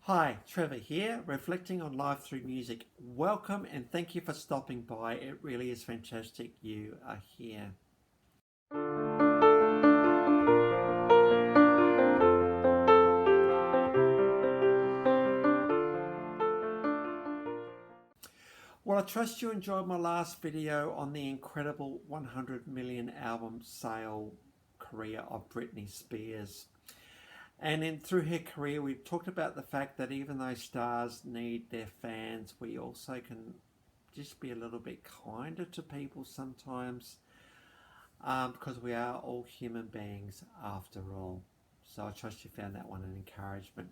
Hi, Trevor here, reflecting on life through music. Welcome and thank you for stopping by. It really is fantastic you are here. Well, I trust you enjoyed my last video on the incredible 100 million album sale career of Britney Spears. And through her career, we've talked about the fact that even though stars need their fans, we also can just be a little bit kinder to people sometimes, because we are all human beings after all. So I trust you found that one an encouragement.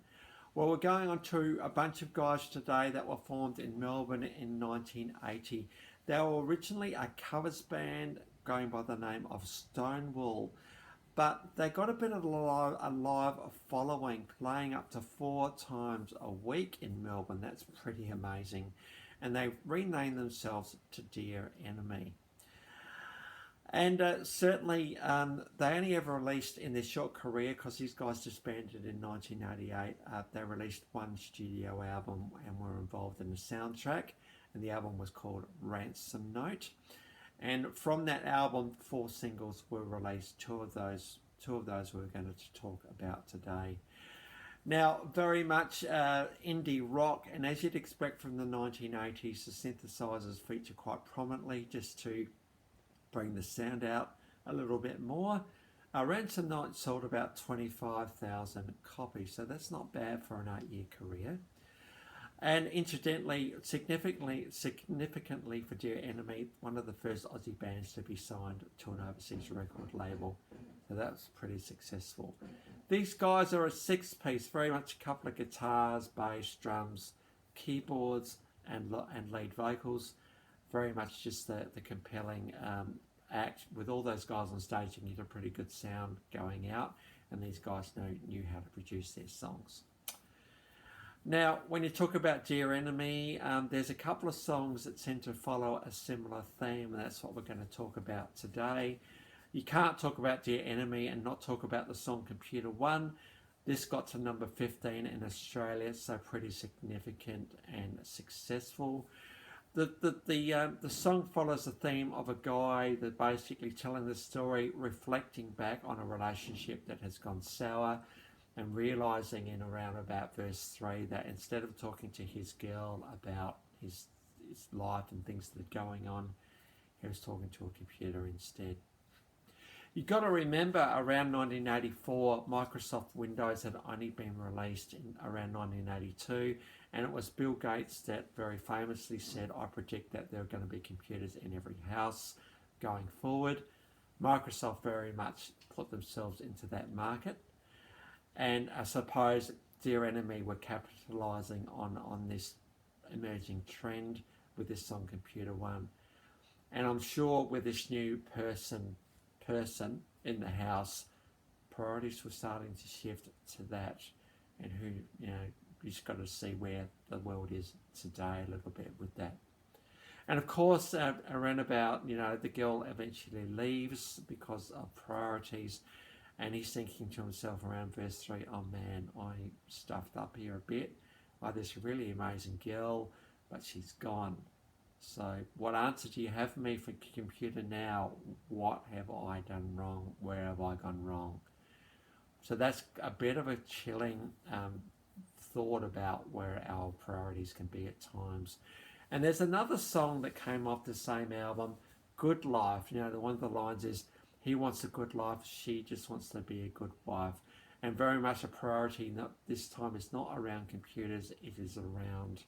Well, we're going on to a bunch of guys today that were formed in Melbourne in 1980. They were originally a covers band going by the name of Stonewall, but they got a bit of a live following, playing up to 4 times a week in Melbourne. That's pretty amazing. And they renamed themselves to Dear Enemy. And certainly they only ever released in their short career, because these guys disbanded in 1988. They released one studio album and were involved in the soundtrack, and the album was called Ransom Note. And from that album, 4 singles were released. Two of those we're going to talk about today. Now, very much indie rock, and as you'd expect from the 1980s, the synthesizers feature quite prominently just to bring the sound out a little bit more. Ransom Night sold about 25,000 copies, so that's not bad for an 8-year career. And incidentally, significantly for Dear Enemy, one of the first Aussie bands to be signed to an overseas record label. So that was pretty successful. These guys are a 6-piece, very much a couple of guitars, bass, drums, keyboards, and lead vocals. Very much just the compelling act. With all those guys on stage, you can get a pretty good sound going out, and these guys knew how to produce their songs. Now, when you talk about Dear Enemy, there's a couple of songs that tend to follow a similar theme, and that's what we're going to talk about today. You can't talk about Dear Enemy and not talk about the song Computer One. This got to number 15 in Australia, so pretty significant and successful. The song follows the theme of a guy that basically telling the story, reflecting back on a relationship that has gone sour, and realizing in around about verse 3 that instead of talking to his girl about his life and things that are going on, he was talking to a computer instead. You've got to remember, around 1984, Microsoft Windows had only been released in around 1982, and it was Bill Gates that very famously said, "I predict that there are going to be computers in every house going forward." Microsoft very much put themselves into that market, and I suppose Dear Enemy were capitalising on this emerging trend with this song Computer One. And I'm sure with this new person in the house, priorities were starting to shift to that, and you just got to see where the world is today a little bit with that. And of course, around about, the girl eventually leaves because of priorities, and he's thinking to himself around verse 3, oh man, I stuffed up here a bit. This really amazing girl, but she's gone. So what answer do you have for me for computer now? What have I done wrong? Where have I gone wrong? So that's a bit of a chilling thought about where our priorities can be at times. And there's another song that came off the same album, Good Life. The one of the lines is, he wants a good life, she just wants to be a good wife. And very much a priority this time is not around computers, it is around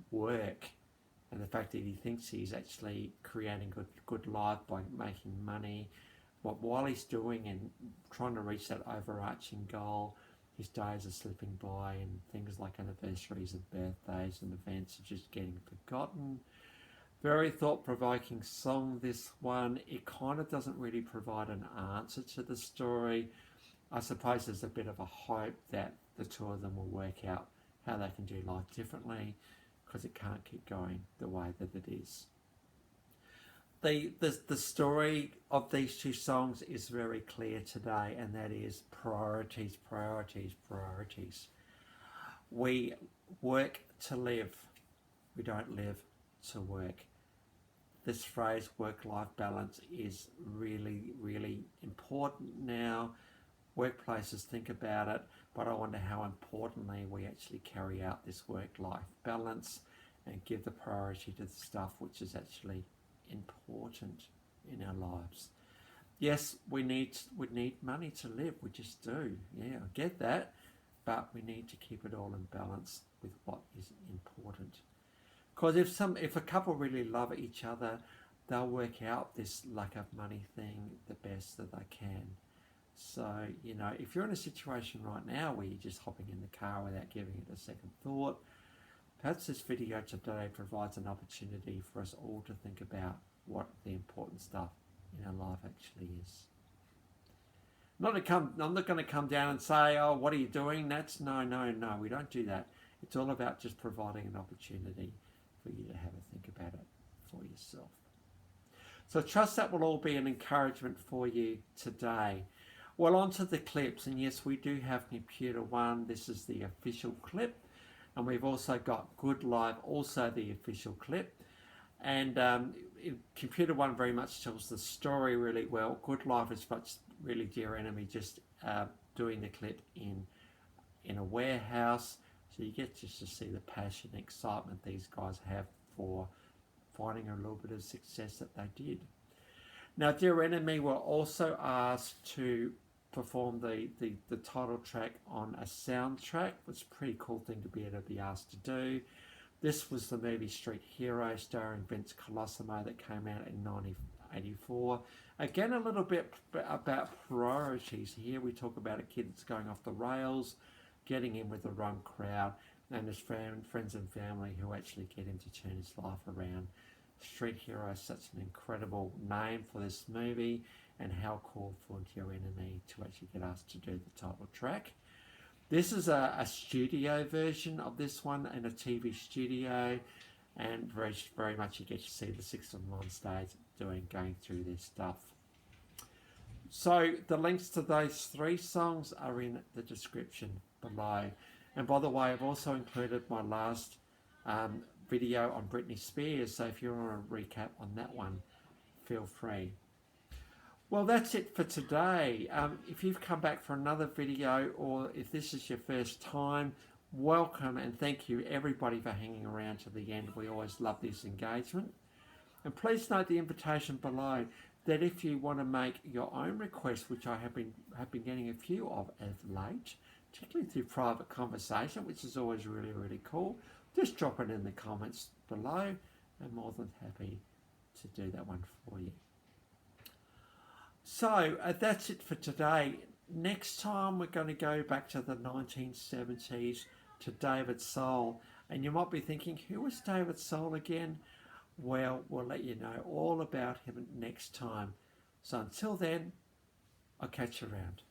work. And the fact that he thinks he's actually creating good life by making money. But while he's doing and trying to reach that overarching goal, his days are slipping by, and things like anniversaries and birthdays and events are just getting forgotten. Very thought-provoking song, this one. It kind of doesn't really provide an answer to the story. I suppose there's a bit of a hope that the two of them will work out how they can do life differently, because it can't keep going the way that it is. The story of these two songs is very clear today, and that is priorities, priorities, priorities. We work to live. We don't live to work. This phrase, work-life balance, is really, really important now. Workplaces think about it, but I wonder how importantly we actually carry out this work-life balance and give the priority to the stuff which is actually important in our lives. Yes, we need money to live. We just do. Yeah, I get that, but we need to keep it all in balance with what is important. Because if a couple really love each other, they'll work out this lack of money thing the best that they can. So, you know, if you're in a situation right now where you're just hopping in the car without giving it a second thought, perhaps this video today provides an opportunity for us all to think about what the important stuff in our life actually is. I'm not going to come down and say, oh, what are you doing? No, we don't do that. It's all about just providing an opportunity for you to have a think about it for yourself. So I trust that will all be an encouragement for you today. Well, on to the clips, and yes, we do have Computer One. This is the official clip, and we've also got Good Life, also the official clip. And Computer One very much tells the story really well. Good Life is much really Dear Enemy, just doing the clip in a warehouse. So you get just to see the passion and excitement these guys have for finding a little bit of success that they did. Now, Dear Enemy were also asked to perform the title track on a soundtrack. It's a pretty cool thing to be able to be asked to do. This was the movie Street Hero starring Vince Colosimo that came out in 1984. Again, a little bit about priorities here. We talk about a kid that's going off the rails, getting in with the wrong crowd, and his friends and family who actually get him to turn his life around. Street Hero is such an incredible name for this movie, and how cool for Dear Enemy to actually get asked to do the title track. This is a studio version of this one in a TV studio, and very much you get to see the six of them on stage going through this stuff. So the links to those three songs are in the description below. And by the way, I've also included my last video on Britney Spears, so if you want a recap on that one, feel free. Well, that's it for today. If you've come back for another video, or if this is your first time, welcome and thank you everybody for hanging around to the end. We always love this engagement. And please note the invitation below that if you want to make your own requests, which I have been getting a few of as late, particularly through private conversation, which is always really, really cool, just drop it in the comments below. I'm more than happy to do that one for you. So that's it for today. Next time we're going to go back to the 1970s to David Soul. And you might be thinking, who was David Soul again? Well, we'll let you know all about him next time. So until then, I'll catch you around.